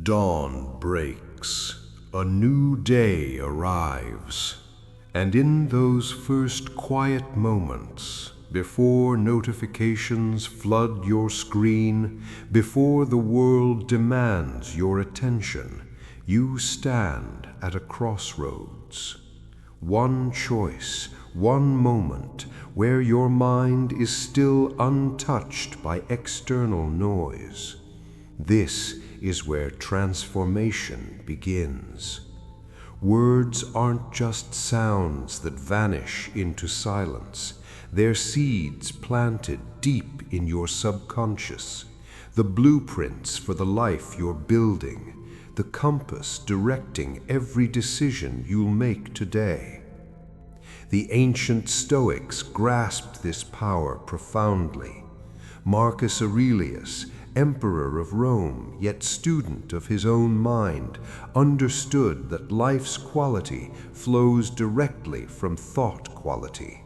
Dawn breaks, a new day arrives, and in those first quiet moments, before notifications flood your screen, before the world demands your attention, you stand at a crossroads. One choice, one moment, where your mind is still untouched by external noise. This is where transformation begins. Words aren't just sounds that vanish into silence. They're seeds planted deep in your subconscious, the blueprints for the life you're building, the compass directing every decision you'll make today. The ancient Stoics grasped this power profoundly. Marcus Aurelius, emperor of Rome, yet student of his own mind, understood that life's quality flows directly from thought quality.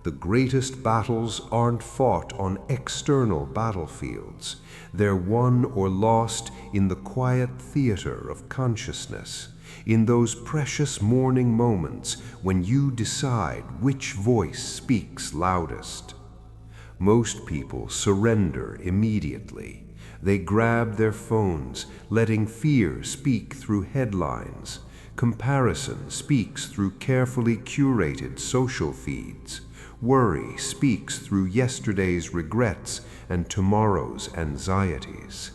The greatest battles aren't fought on external battlefields. They're won or lost in the quiet theater of consciousness, in those precious morning moments when you decide which voice speaks loudest. Most people surrender immediately. They grab their phones, letting fear speak through headlines. Comparison speaks through carefully curated social feeds. Worry speaks through yesterday's regrets and tomorrow's anxieties.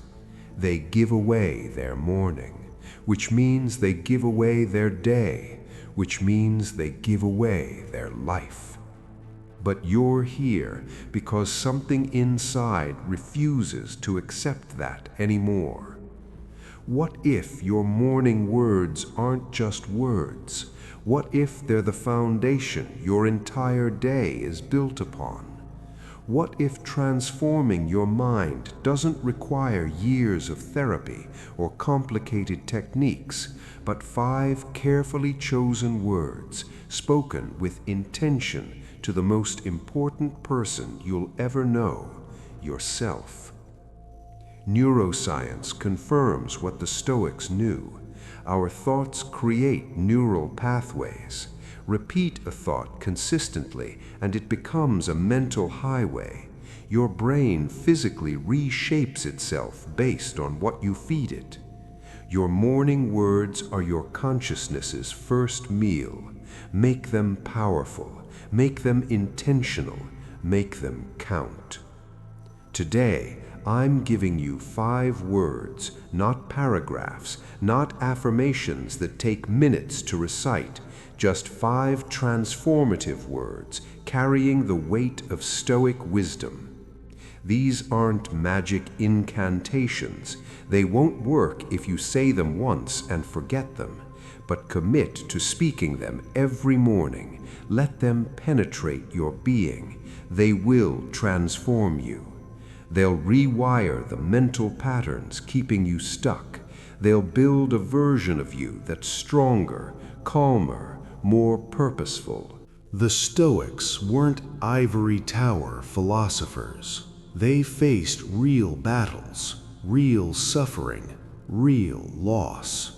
They give away their morning, which means they give away their day, which means they give away their life. But you're here because something inside refuses to accept that anymore. What if your morning words aren't just words? What if they're the foundation your entire day is built upon? What if transforming your mind doesn't require years of therapy or complicated techniques, but 5 carefully chosen words spoken with intention to the most important person you'll ever know, yourself? Neuroscience confirms what the Stoics knew. Our thoughts create neural pathways. Repeat a thought consistently and it becomes a mental highway. Your brain physically reshapes itself based on what you feed it. Your morning words are your consciousness's first meal. Make them powerful. Make them intentional. Make them count. Today, I'm giving you 5 words, not paragraphs, not affirmations that take minutes to recite, just 5 transformative words carrying the weight of Stoic wisdom. These aren't magic incantations. They won't work if you say them once and forget them, but commit to speaking them every morning. Let them penetrate your being. They will transform you. They'll rewire the mental patterns keeping you stuck. They'll build a version of you that's stronger, calmer, more purposeful. The Stoics weren't ivory tower philosophers. They faced real battles, real suffering, real loss.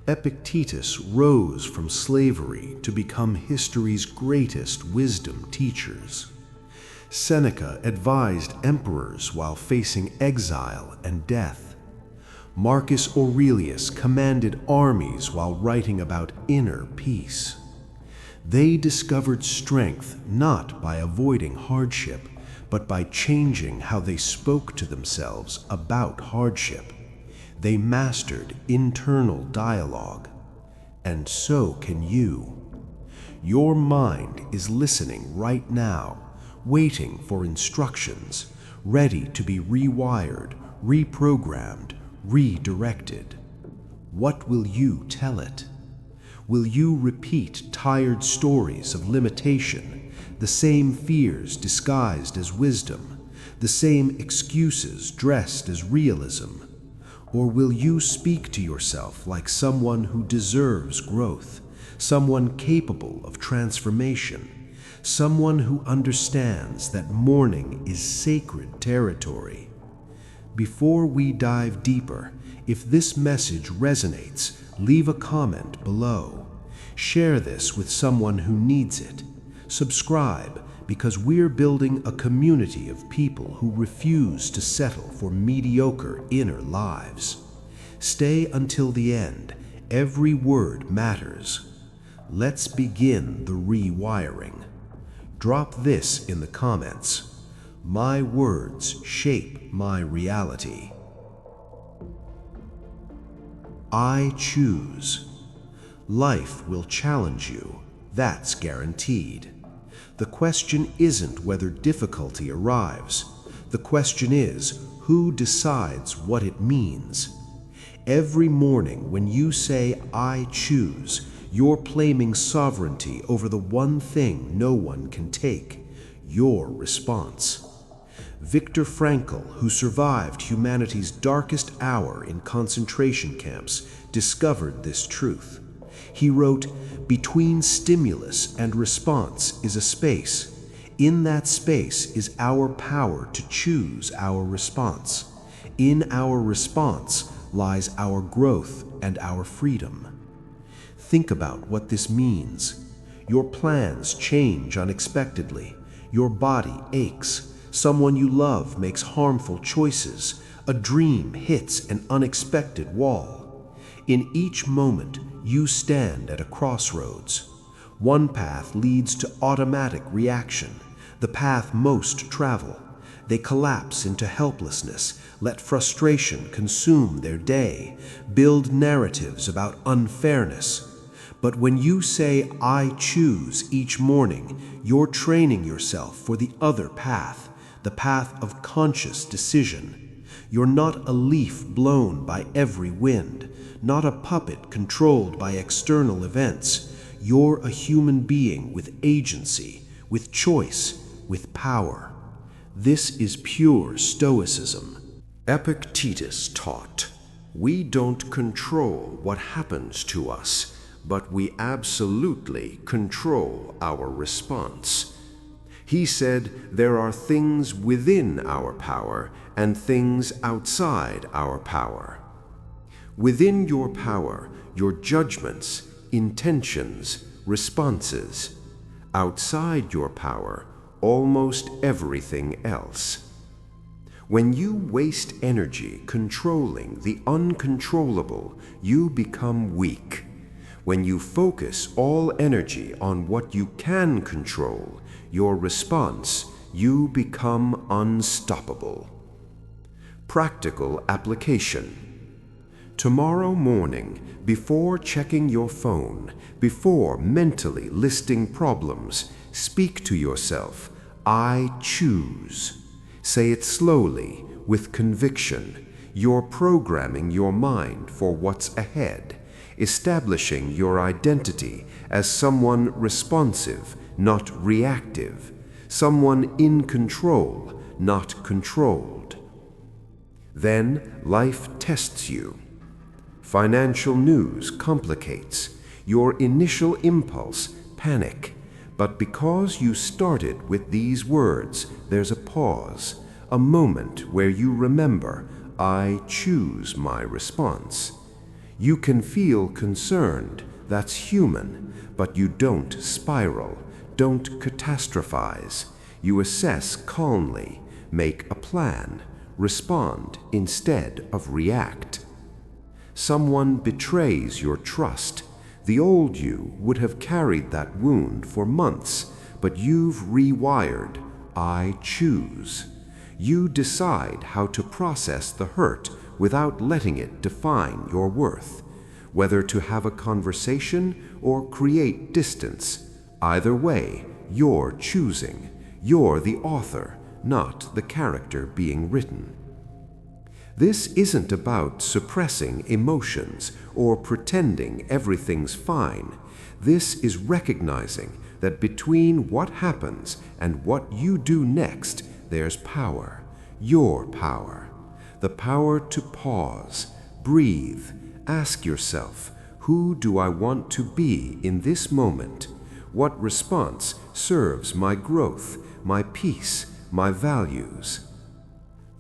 Epictetus rose from slavery to become history's greatest wisdom teachers. Seneca advised emperors while facing exile and death. Marcus Aurelius commanded armies while writing about inner peace. They discovered strength not by avoiding hardship, but by changing how they spoke to themselves about hardship. They mastered internal dialogue. And so can you. Your mind is listening right now, waiting for instructions, ready to be rewired, reprogrammed, redirected. What will you tell it? Will you repeat tired stories of limitation, the same fears disguised as wisdom, the same excuses dressed as realism? Or will you speak to yourself like someone who deserves growth, someone capable of transformation, someone who understands that mourning is sacred territory? Before we dive deeper, If this message resonates, leave a comment below. Share this with someone who needs it. Subscribe, because we're building a community of people who refuse to settle for mediocre inner lives. Stay until the end. Every word matters. Let's begin the rewiring. Drop this in the comments. My words shape my reality. I choose. Life will challenge you. That's guaranteed. The question isn't whether difficulty arrives. The question is, who decides what it means? Every morning when you say, I choose, you're claiming sovereignty over the one thing no one can take, your response. Viktor Frankl, who survived humanity's darkest hour in concentration camps, discovered this truth. He wrote, "Between stimulus and response is a space. In that space is our power to choose our response. In our response lies our growth and our freedom." Think about what this means. Your plans change unexpectedly. Your body aches. Someone you love makes harmful choices. A dream hits an unexpected wall. In each moment, you stand at a crossroads. One path leads to automatic reaction, the path most travel. They collapse into helplessness, let frustration consume their day, build narratives about unfairness. But when you say, I choose each morning, you're training yourself for the other path, the path of conscious decision. You're not a leaf blown by every wind, not a puppet controlled by external events. You're a human being with agency, with choice, with power. This is pure Stoicism. Epictetus taught, we don't control what happens to us, but we absolutely control our response. He said there are things within our power and things outside our power. Within your power, your judgments, intentions, responses. Outside your power, almost everything else. When you waste energy controlling the uncontrollable, you become weak. When you focus all energy on what you can control, your response, you become unstoppable. Practical application. Tomorrow morning, before checking your phone, before mentally listing problems, speak to yourself, I choose. Say it slowly, with conviction. You're programming your mind for what's ahead, establishing your identity as someone responsive, not reactive, someone in control, not controlled. Then life tests you. Financial news complicates. Your initial impulse, panic. But because you started with these words, there's a pause, a moment where you remember, I choose my response. You can feel concerned, that's human, but you don't spiral, don't catastrophize. You assess calmly, make a plan, respond instead of react. Someone betrays your trust. The old you would have carried that wound for months, but you've rewired, I choose. You decide how to process the hurt without letting it define your worth, whether to have a conversation or create distance. Either way, you're choosing. You're the author, not the character being written. This isn't about suppressing emotions or pretending everything's fine. This is recognizing that between what happens and what you do next, there's power, your power. The power to pause, breathe, ask yourself, who do I want to be in this moment? What response serves my growth, my peace, my values?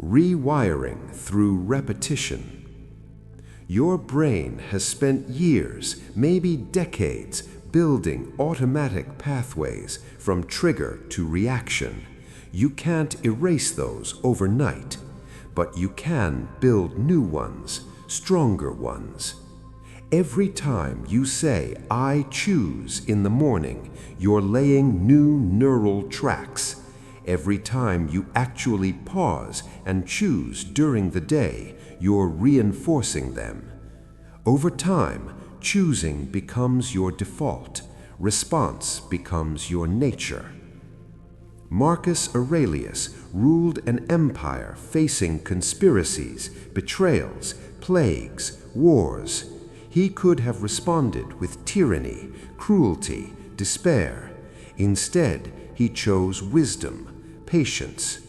Rewiring through repetition. Your brain has spent years, maybe decades, building automatic pathways from trigger to reaction. You can't erase those overnight, but you can build new ones, stronger ones. Every time you say, "I choose" in the morning, you're laying new neural tracks. Every time you actually pause and choose during the day, you're reinforcing them. Over time, choosing becomes your default. Response becomes your nature. Marcus Aurelius ruled an empire facing conspiracies, betrayals, plagues, wars. He could have responded with tyranny, cruelty, despair. Instead, he chose wisdom, patience.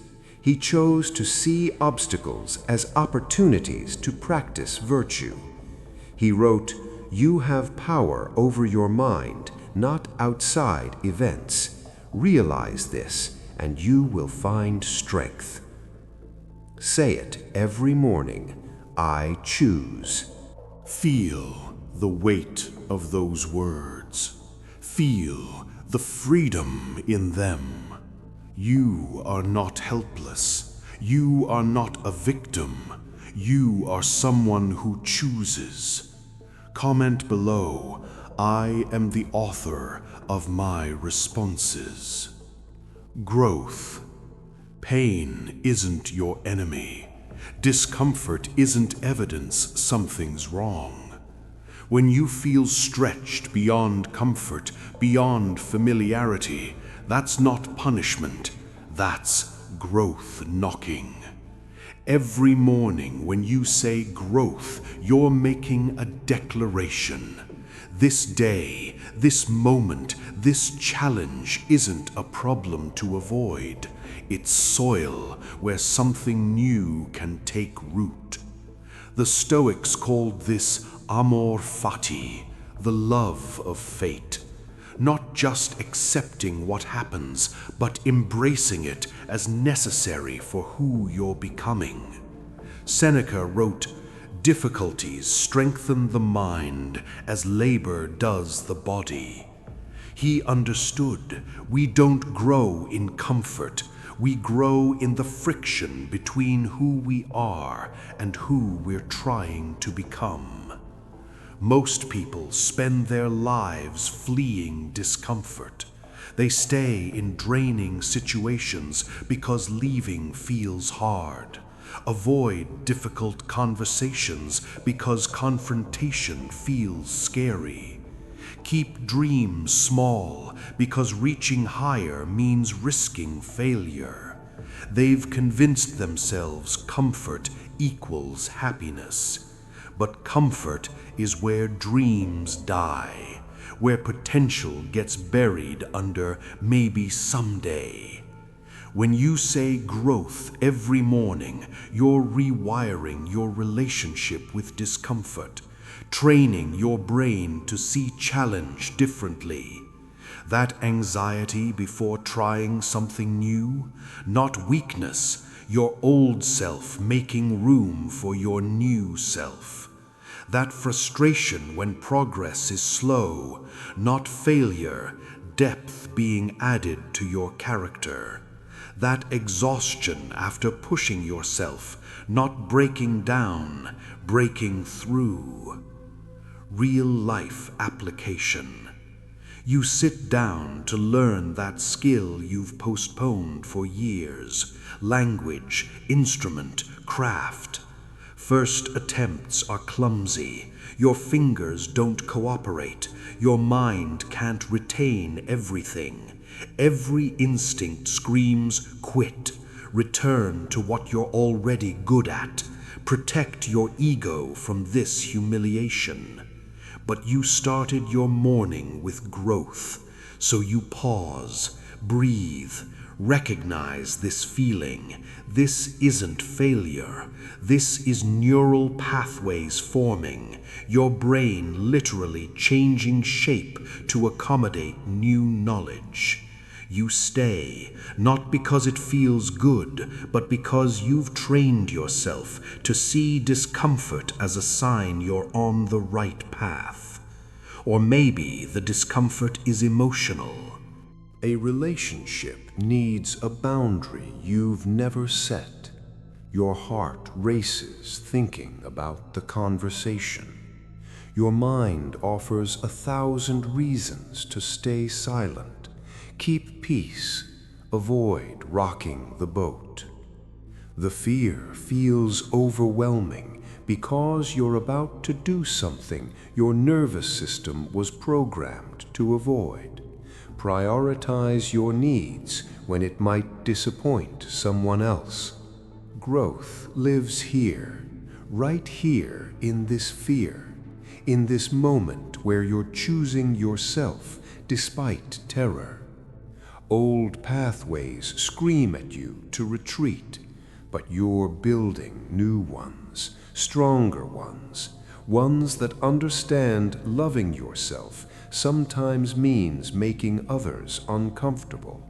He chose to see obstacles as opportunities to practice virtue. He wrote, "You have power over your mind, not outside events. Realize this, and you will find strength." Say it every morning, "I choose." Feel the weight of those words. Feel the freedom in them. You are not helpless. You are not a victim. You are someone who chooses. Comment below, "I am the author of my responses." Growth. Pain isn't your enemy. Discomfort isn't evidence something's wrong. When you feel stretched beyond comfort, beyond familiarity, that's not punishment, that's growth knocking. Every morning when you say growth, you're making a declaration. This day, this moment, this challenge isn't a problem to avoid. It's soil where something new can take root. The Stoics called this amor fati, the love of fate. Not just accepting what happens, but embracing it as necessary for who you're becoming. Seneca wrote, "Difficulties strengthen the mind as labor does the body." He understood we don't grow in comfort, we grow in the friction between who we are and who we're trying to become. Most people spend their lives fleeing discomfort. They stay in draining situations because leaving feels hard. Avoid difficult conversations because confrontation feels scary. Keep dreams small because reaching higher means risking failure. They've convinced themselves comfort equals happiness. But comfort is where dreams die, where potential gets buried under maybe someday. When you say growth every morning, you're rewiring your relationship with discomfort, training your brain to see challenge differently. That anxiety before trying something new, not weakness, your old self making room for your new self. That frustration when progress is slow, not failure, depth being added to your character. That exhaustion after pushing yourself, not breaking down, breaking through. Real life application. You sit down to learn that skill you've postponed for years. Language, instrument, craft. First attempts are clumsy. Your fingers don't cooperate. Your mind can't retain everything. Every instinct screams, "Quit." Return to what you're already good at. Protect your ego from this humiliation. But you started your morning with growth, so you pause, breathe, recognize this feeling. This isn't failure. This is neural pathways forming, your brain literally changing shape to accommodate new knowledge. You stay, not because it feels good, but because you've trained yourself to see discomfort as a sign you're on the right path. Or maybe the discomfort is emotional. A relationship needs a boundary you've never set. Your heart races thinking about the conversation. Your mind offers 1,000 reasons to stay silent. Keep peace. Avoid rocking the boat. The fear feels overwhelming because you're about to do something your nervous system was programmed to avoid. Prioritize your needs when it might disappoint someone else. Growth lives here, right here in this fear, in this moment where you're choosing yourself despite terror. Old pathways scream at you to retreat, but you're building new ones, stronger ones, ones that understand loving yourself sometimes means making others uncomfortable,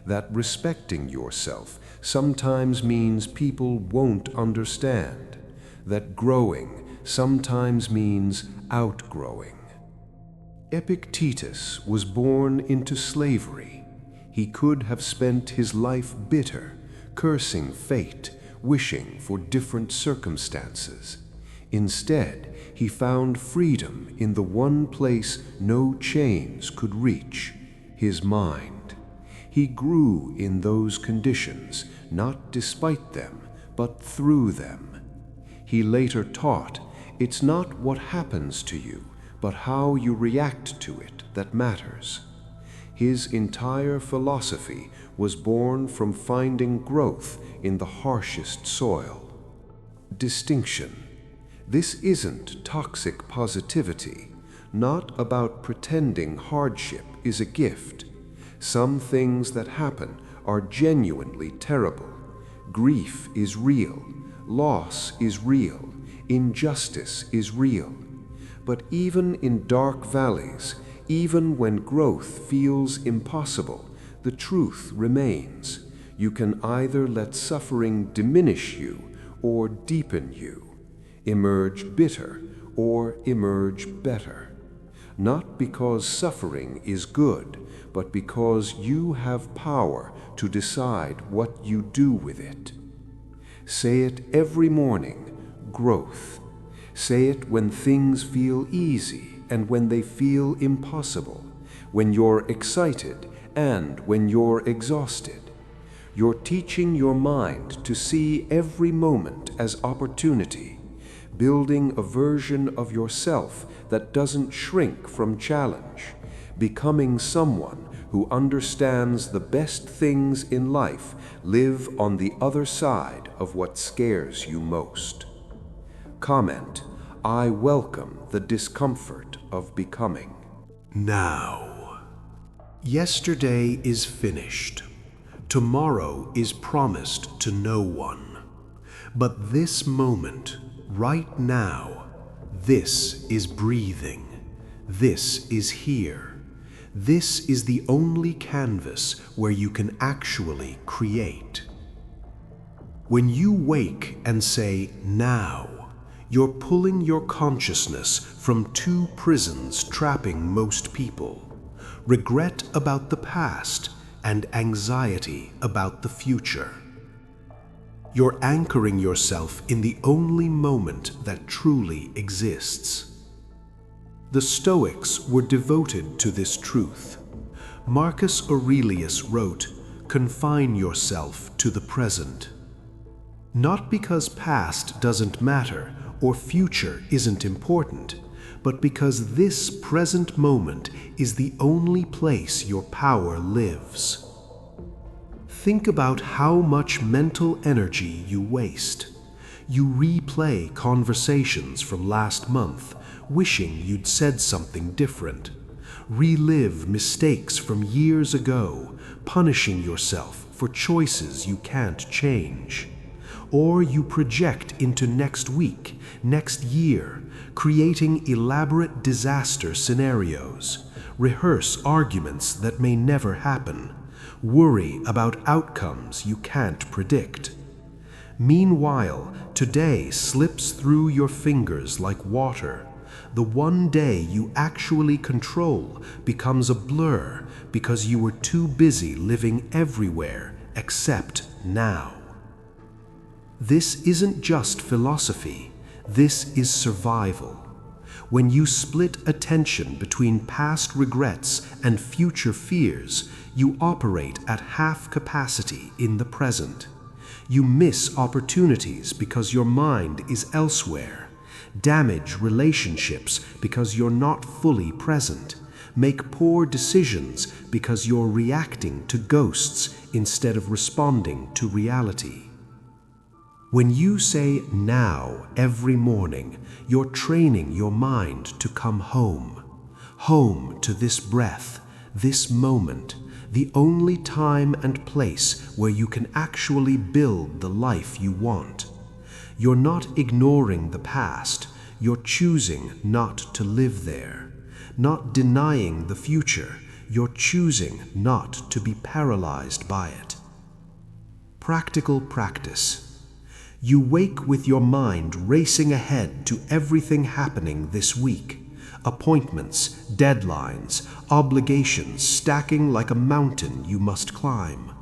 that respecting yourself sometimes means people won't understand, that growing sometimes means outgrowing. Epictetus was born into slavery. He could have spent his life bitter, cursing fate, wishing for different circumstances. Instead, he found freedom in the one place no chains could reach, his mind. He grew in those conditions, not despite them, but through them. He later taught, it's not what happens to you, but how you react to it that matters. His entire philosophy was born from finding growth in the harshest soil. Distinction. This isn't toxic positivity, not about pretending hardship is a gift. Some things that happen are genuinely terrible. Grief is real, loss is real, injustice is real. But even in dark valleys, even when growth feels impossible, the truth remains. You can either let suffering diminish you or deepen you. Emerge bitter or emerge better. Not because suffering is good, but because you have power to decide what you do with it. Say it every morning, growth. Say it when things feel easy and when they feel impossible, when you're excited and when you're exhausted. You're teaching your mind to see every moment as opportunity, building a version of yourself that doesn't shrink from challenge, becoming someone who understands the best things in life live on the other side of what scares you most. Comment, I welcome the discomfort of becoming. Now. Yesterday is finished. Tomorrow is promised to no one. But this moment, right now, this is breathing. This is here. This is the only canvas where you can actually create. When you wake and say, now, you're pulling your consciousness from two prisons trapping most people: regret about the past and anxiety about the future. You're anchoring yourself in the only moment that truly exists. The Stoics were devoted to this truth. Marcus Aurelius wrote, "Confine yourself to the present." Not because past doesn't matter or future isn't important, but because this present moment is the only place your power lives. Think about how much mental energy you waste. You replay conversations from last month, wishing you'd said something different. Relive mistakes from years ago, punishing yourself for choices you can't change. Or you project into next week, next year, creating elaborate disaster scenarios. Rehearse arguments that may never happen. worry about outcomes you can't predict. Meanwhile, today slips through your fingers like water. The one day you actually control becomes a blur because you were too busy living everywhere except now. This isn't just philosophy, this is survival. When you split attention between past regrets and future fears, you operate at half capacity in the present. You miss opportunities because your mind is elsewhere, damage relationships because you're not fully present, make poor decisions because you're reacting to ghosts instead of responding to reality. When you say now every morning, you're training your mind to come home. Home to this breath, this moment, the only time and place where you can actually build the life you want. You're not ignoring the past, you're choosing not to live there. Not denying the future, you're choosing not to be paralyzed by it. Practical practice. You wake with your mind racing ahead to everything happening this week. Appointments, deadlines, obligations stacking like a mountain you must climb.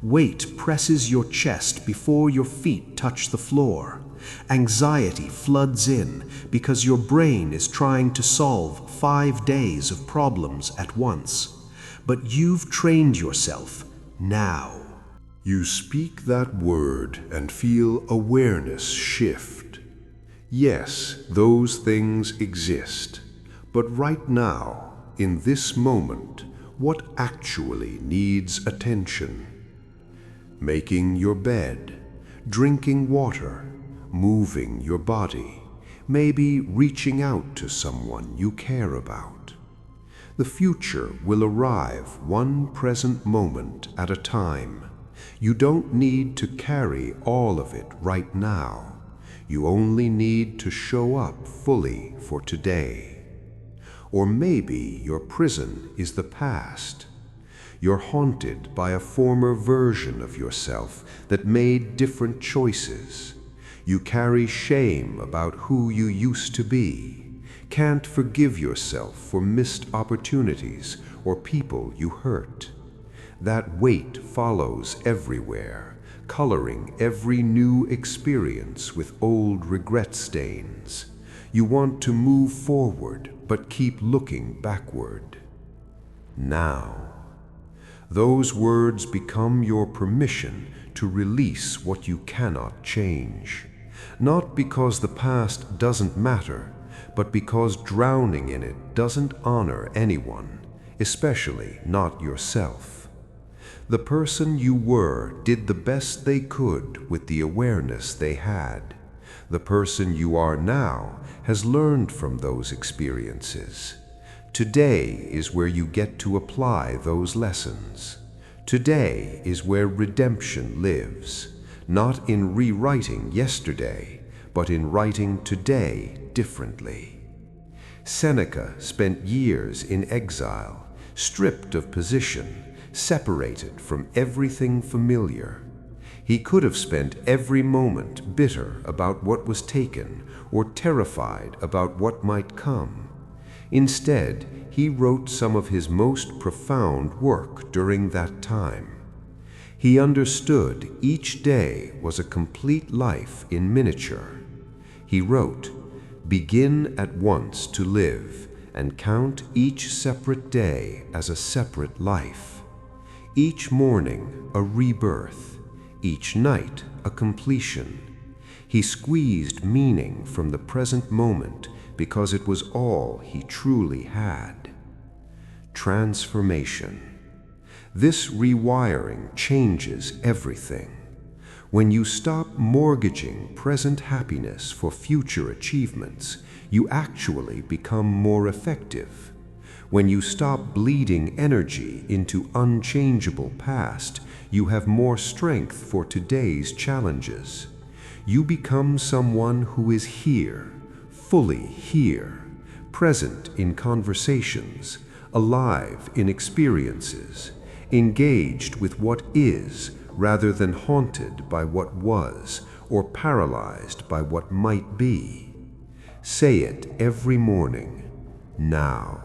Weight presses your chest before your feet touch the floor. Anxiety floods in because your brain is trying to solve 5 days of problems at once. But you've trained yourself now. You speak that word and feel awareness shift. Yes, those things exist. But right now, in this moment, what actually needs attention? Making your bed, drinking water, moving your body, maybe reaching out to someone you care about. The future will arrive one present moment at a time. You don't need to carry all of it right now. You only need to show up fully for today. Or maybe your prison is the past. You're haunted by a former version of yourself that made different choices. You carry shame about who you used to be, can't forgive yourself for missed opportunities or people you hurt. That weight follows everywhere, coloring every new experience with old regret stains. You want to move forward, but keep looking backward. Now. Those words become your permission to release what you cannot change. Not because the past doesn't matter, but because drowning in it doesn't honor anyone, especially not yourself. The person you were did the best they could with the awareness they had. The person you are now has learned from those experiences. Today is where you get to apply those lessons. Today is where redemption lives, not in rewriting yesterday, but in writing today differently. Seneca spent years in exile, stripped of position, separated from everything familiar. He could have spent every moment bitter about what was taken or terrified about what might come. Instead, he wrote some of his most profound work during that time. He understood each day was a complete life in miniature. He wrote, "Begin at once to live, and count each separate day as a separate life. Each morning a rebirth, each night a completion." He squeezed meaning from the present moment because it was all he truly had. Transformation. This rewiring changes everything. When you stop mortgaging present happiness for future achievements, you actually become more effective. When you stop bleeding energy into unchangeable past, you have more strength for today's challenges. You become someone who is here, fully here, present in conversations, alive in experiences, engaged with what is rather than haunted by what was or paralyzed by what might be. Say it every morning, now.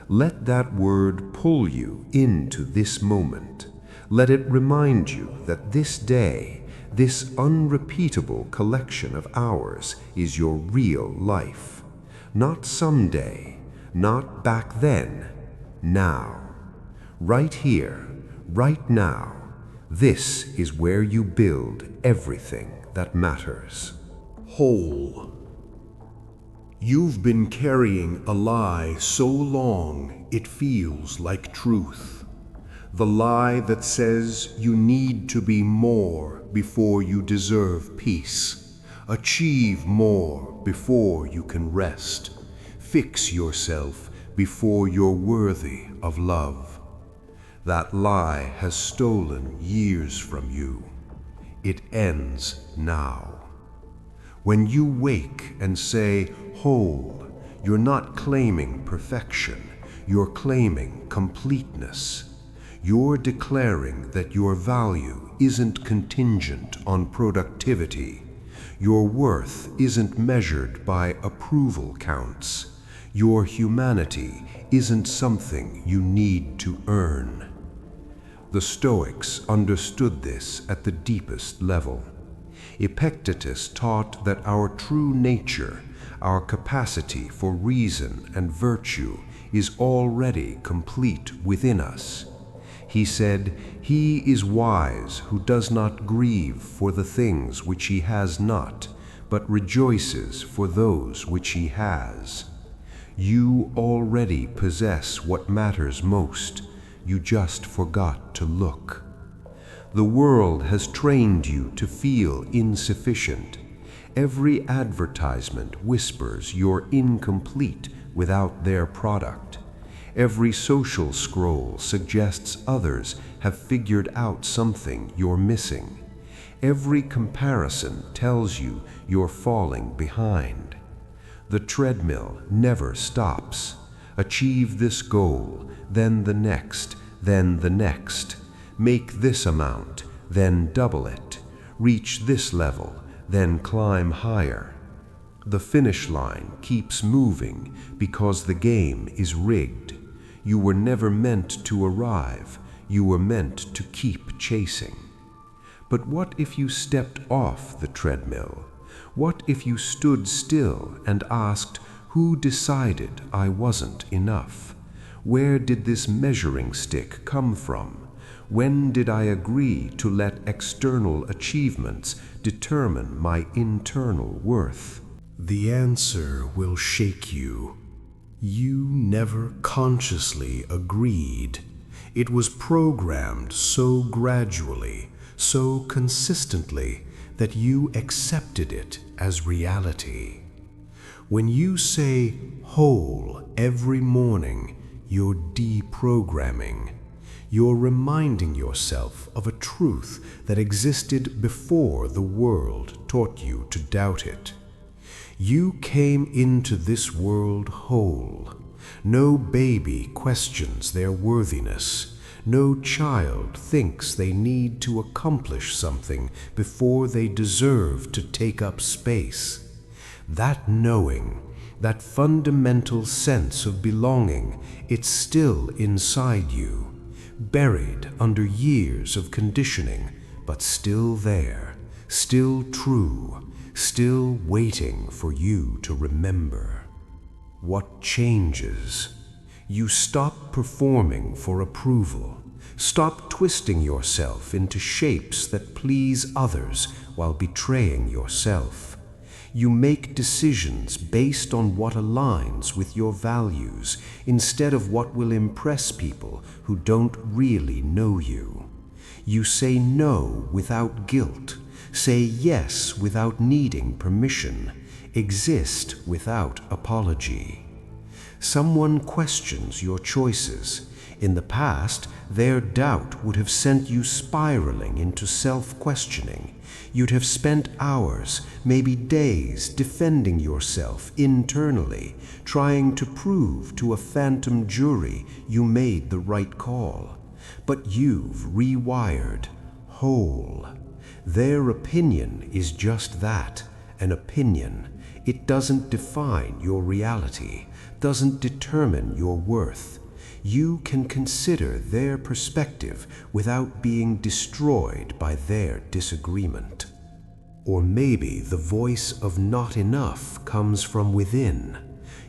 Let that word pull you into this moment. Let it remind you that this day, this unrepeatable collection of hours, is your real life. Not someday, not back then, now. Right here, right now, this is where you build everything that matters. Whole. You've been carrying a lie so long it feels like truth. The lie that says you need to be more before you deserve peace. Achieve more before you can rest. Fix yourself before you're worthy of love. That lie has stolen years from you. It ends now. When you wake and say, whole, you're not claiming perfection, you're claiming completeness. You're declaring that your value isn't contingent on productivity. Your worth isn't measured by approval counts. Your humanity isn't something you need to earn. The Stoics understood this at the deepest level. Epictetus taught that our true nature, our capacity for reason and virtue, is already complete within us. He said, "He is wise who does not grieve for the things which he has not, but rejoices for those which he has." You already possess what matters most. You just forgot to look. The world has trained you to feel insufficient. Every advertisement whispers you're incomplete without their product. Every social scroll suggests others have figured out something you're missing. Every comparison tells you you're falling behind. The treadmill never stops. Achieve this goal, then the next, then the next. Make this amount, then double it. Reach this level, then climb higher. The finish line keeps moving because the game is rigged. You were never meant to arrive. You were meant to keep chasing. But what if you stepped off the treadmill? What if you stood still and asked, who decided I wasn't enough? Where did this measuring stick come from? When did I agree to let external achievements determine my internal worth? The answer will shake you. You never consciously agreed. It was programmed so gradually, so consistently, that you accepted it as reality. When you say whole every morning, you're deprogramming. You're reminding yourself of a truth that existed before the world taught you to doubt it. You came into this world whole. No baby questions their worthiness. No child thinks they need to accomplish something before they deserve to take up space. That knowing, that fundamental sense of belonging, it's still inside you, buried under years of conditioning, but still there, still true, still waiting for you to remember. What changes? You stop performing for approval. Stop twisting yourself into shapes that please others while betraying yourself. You make decisions based on what aligns with your values instead of what will impress people who don't really know you. You say no without guilt. Say yes without needing permission. Exist without apology. Someone questions your choices. In the past, their doubt would have sent you spiraling into self-questioning. You'd have spent hours, maybe days, defending yourself internally, trying to prove to a phantom jury you made the right call. but you've rewired, whole. Their opinion is just that, an opinion. It doesn't define your reality, doesn't determine your worth. You can consider their perspective without being destroyed by their disagreement. Or maybe the voice of not enough comes from within.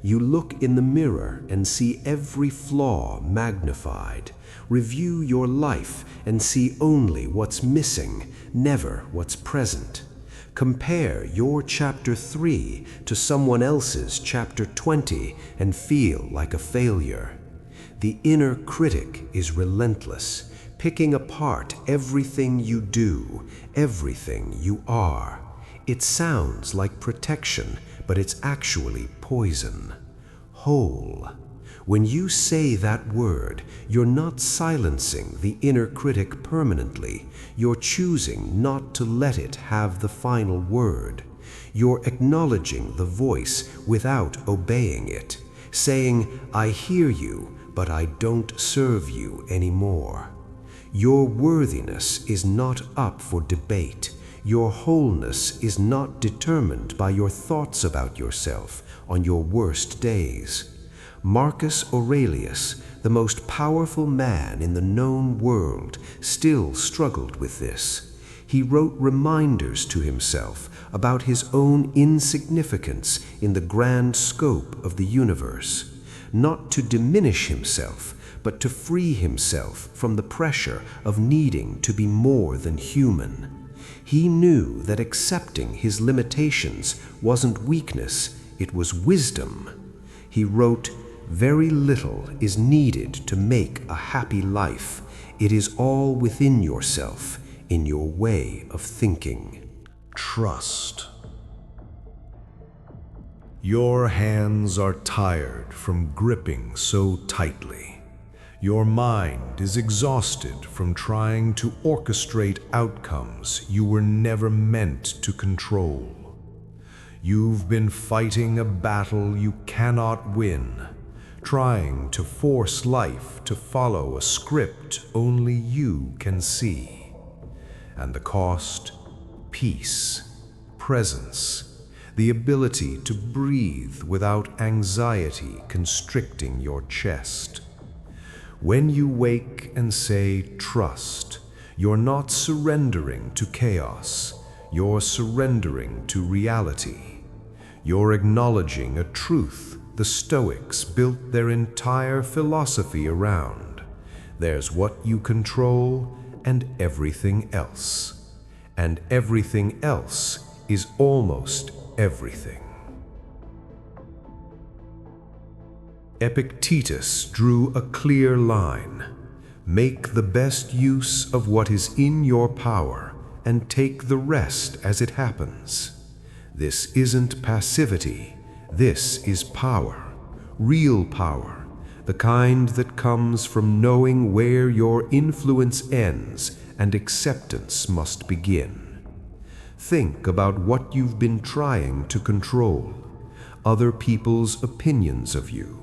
You look in the mirror and see every flaw magnified. Review your life and see only what's missing, never what's present. Compare your chapter 3 to someone else's chapter 20 and feel like a failure. The inner critic is relentless, picking apart everything you do, everything you are. It sounds like protection, but it's actually poison. Whole. When you say that word, you're not silencing the inner critic permanently. You're choosing not to let it have the final word. You're acknowledging the voice without obeying it, saying, "I hear you, but I don't serve you anymore." Your worthiness is not up for debate. Your wholeness is not determined by your thoughts about yourself on your worst days. Marcus Aurelius, the most powerful man in the known world, still struggled with this. He wrote reminders to himself about his own insignificance in the grand scope of the universe, not to diminish himself, but to free himself from the pressure of needing to be more than human. He knew that accepting his limitations wasn't weakness, it was wisdom. He wrote, "Very little is needed to make a happy life. It is all within yourself, in your way of thinking." Trust. Your hands are tired from gripping so tightly. Your mind is exhausted from trying to orchestrate outcomes you were never meant to control. You've been fighting a battle you cannot win, trying to force life to follow a script only you can see. And the cost? Peace, presence, the ability to breathe without anxiety constricting your chest. When you wake and say trust, you're not surrendering to chaos, you're surrendering to reality. You're acknowledging a truth the Stoics built their entire philosophy around. There's what you control and everything else. And everything else is almost everything. Epictetus drew a clear line. Make the best use of what is in your power and take the rest as it happens. This isn't passivity, this is power, real power, the kind that comes from knowing where your influence ends and acceptance must begin. Think about what you've been trying to control, other people's opinions of you,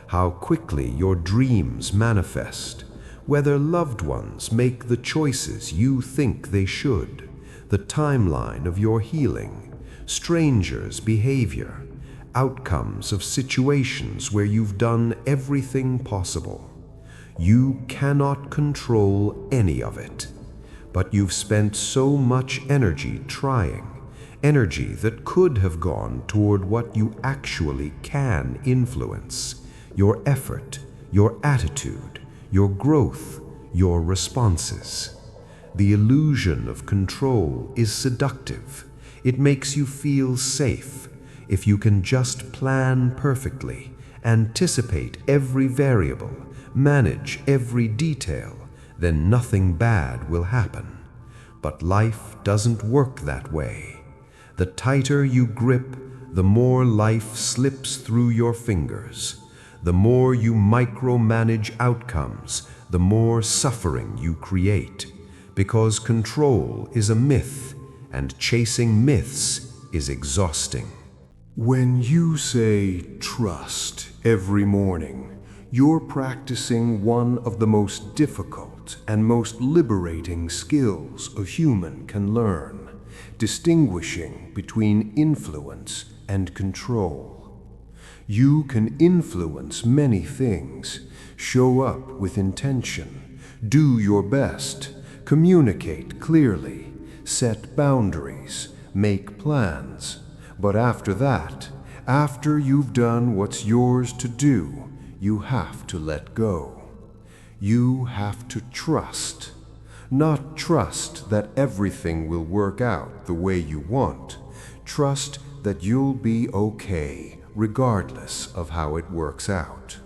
how quickly your dreams manifest, whether loved ones make the choices you think they should, the timeline of your healing, strangers' behavior, outcomes of situations where you've done everything possible. You cannot control any of it, but you've spent so much energy trying, energy that could have gone toward what you actually can influence. Your effort, your attitude, your growth, your responses. The illusion of control is seductive. It makes you feel safe. If you can just plan perfectly, anticipate every variable, manage every detail, then nothing bad will happen. But life doesn't work that way. The tighter you grip, the more life slips through your fingers. The more you micromanage outcomes, the more suffering you create, because control is a myth, and chasing myths is exhausting. When you say trust every morning, You're practicing one of the most difficult and most liberating skills a human can learn, distinguishing between influence and control. You can influence many things, show up with intention, do your best, communicate clearly, set boundaries, make plans. But after that, after you've done what's yours to do, you have to let go. You have to trust. Not trust that everything will work out the way you want. Trust that you'll be okay, regardless of how it works out.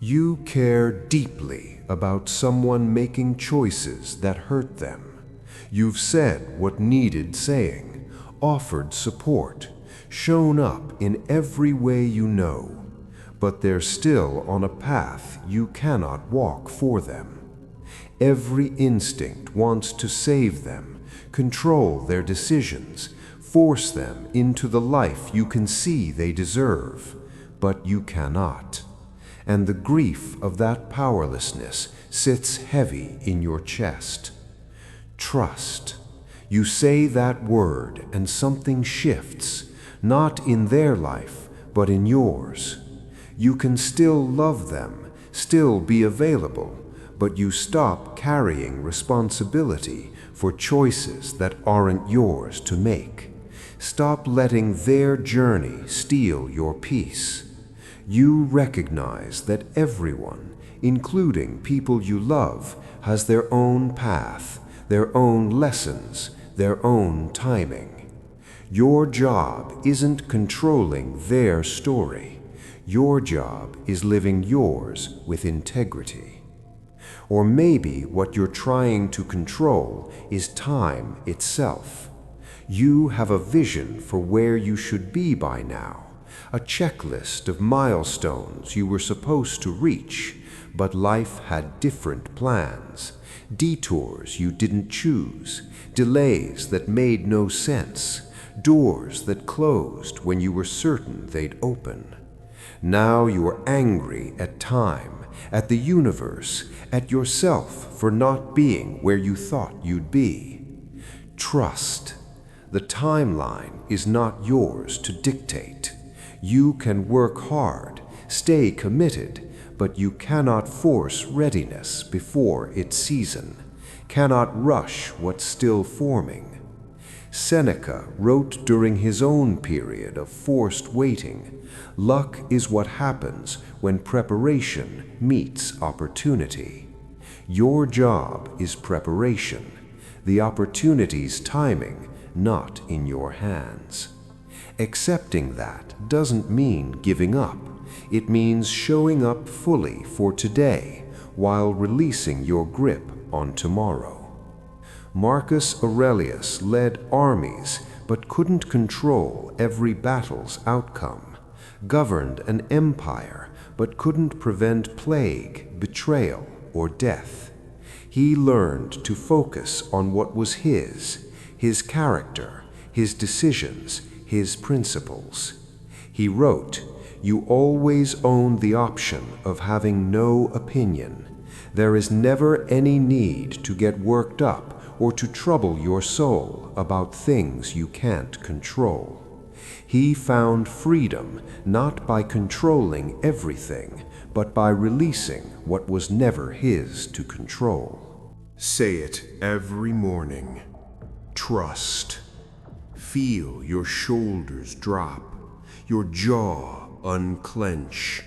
You care deeply about someone making choices that hurt them. You've said what needed saying, offered support, shown up in every way you know, but they're still on a path you cannot walk for them. Every instinct wants to save them, control their decisions, force them into the life you can see they deserve, but you cannot. And the grief of that powerlessness sits heavy in your chest. Trust. You say that word and something shifts, not in their life, but in yours. You can still love them, still be available, but you stop carrying responsibility for choices that aren't yours to make. Stop letting their journey steal your peace. You recognize that everyone, including people you love, has their own path, their own lessons, their own timing. Your job isn't controlling their story. Your job is living yours with integrity. Or maybe what you're trying to control is time itself. You have a vision for where you should be by now, a checklist of milestones you were supposed to reach, but life had different plans, detours you didn't choose, delays that made no sense, doors that closed when you were certain they'd open. Now you are angry at time, at the universe, at yourself for not being where you thought you'd be. Trust. The timeline is not yours to dictate. You can work hard, stay committed, but you cannot force readiness before its season, cannot rush what's still forming. Seneca wrote during his own period of forced waiting, "Luck is what happens when preparation meets opportunity." Your job is preparation, the opportunity's timing, not in your hands. Accepting that doesn't mean giving up. It means showing up fully for today while releasing your grip on tomorrow. Marcus Aurelius led armies but couldn't control every battle's outcome, governed an empire but couldn't prevent plague, betrayal, or death. He learned to focus on what was his character, his decisions, his principles. He wrote, "You always own the option of having no opinion. There is never any need to get worked up or to trouble your soul about things you can't control." He found freedom not by controlling everything, but by releasing what was never his to control. Say it every morning. Trust. Feel your shoulders drop, your jaw unclench.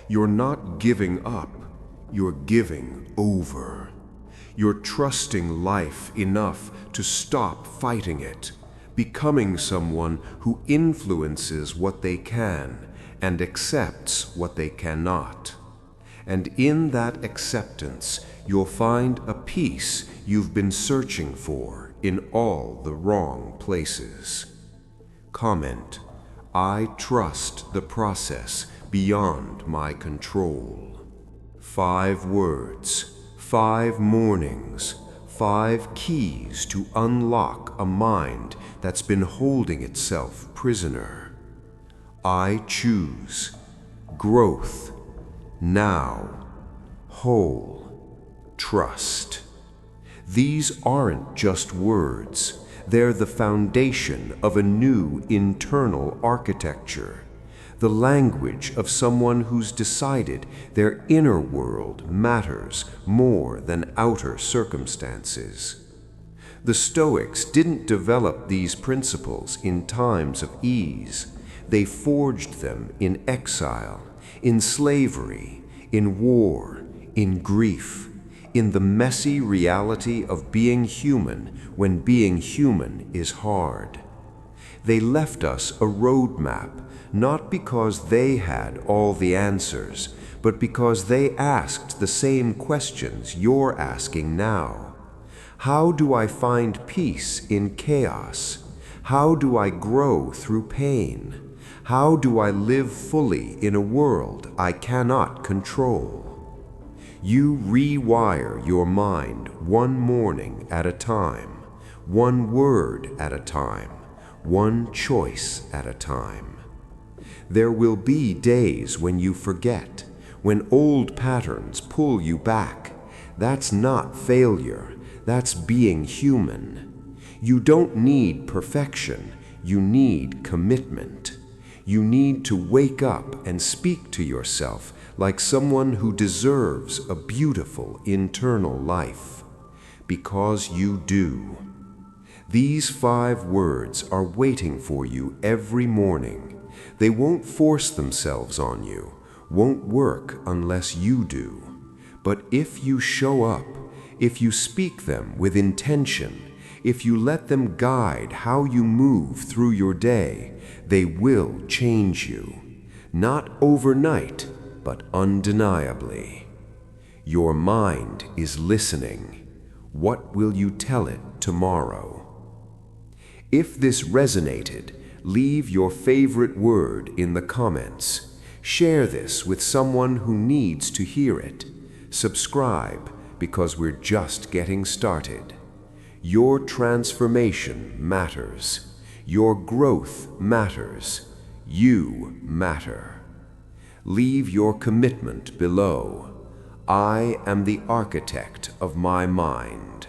You're not giving up, you're giving over. You're trusting life enough to stop fighting it, becoming someone who influences what they can and accepts what they cannot. And in that acceptance, you'll find a peace you've been searching for in all the wrong places. Comment, "I trust the process beyond my control." 5 words, 5 mornings, 5 keys to unlock a mind that's been holding itself prisoner. I choose growth, now, whole, trust. These aren't just words. They're the foundation of a new internal architecture, the language of someone who's decided their inner world matters more than outer circumstances. The Stoics didn't develop these principles in times of ease. They forged them in exile, in slavery, in war, in grief, in the messy reality of being human when being human is hard. They left us a roadmap, not because they had all the answers, but because they asked the same questions you're asking now. How do I find peace in chaos? How do I grow through pain? How do I live fully in a world I cannot control? You rewire your mind one morning at a time, one word at a time, one choice at a time. There will be days when you forget, when old patterns pull you back. That's not failure, that's being human. You don't need perfection, you need commitment. You need to wake up and speak to yourself like someone who deserves a beautiful internal life. Because you do. These 5 words are waiting for you every morning. They won't force themselves on you, won't work unless you do. But if you show up, if you speak them with intention, if you let them guide how you move through your day, they will change you. Not overnight, but undeniably. Your mind is listening. What will you tell it tomorrow? If this resonated, leave your favorite word in the comments. Share this with someone who needs to hear it. Subscribe, because we're just getting started. Your transformation matters. Your growth matters. You matter. Leave your commitment below. I am the architect of my mind.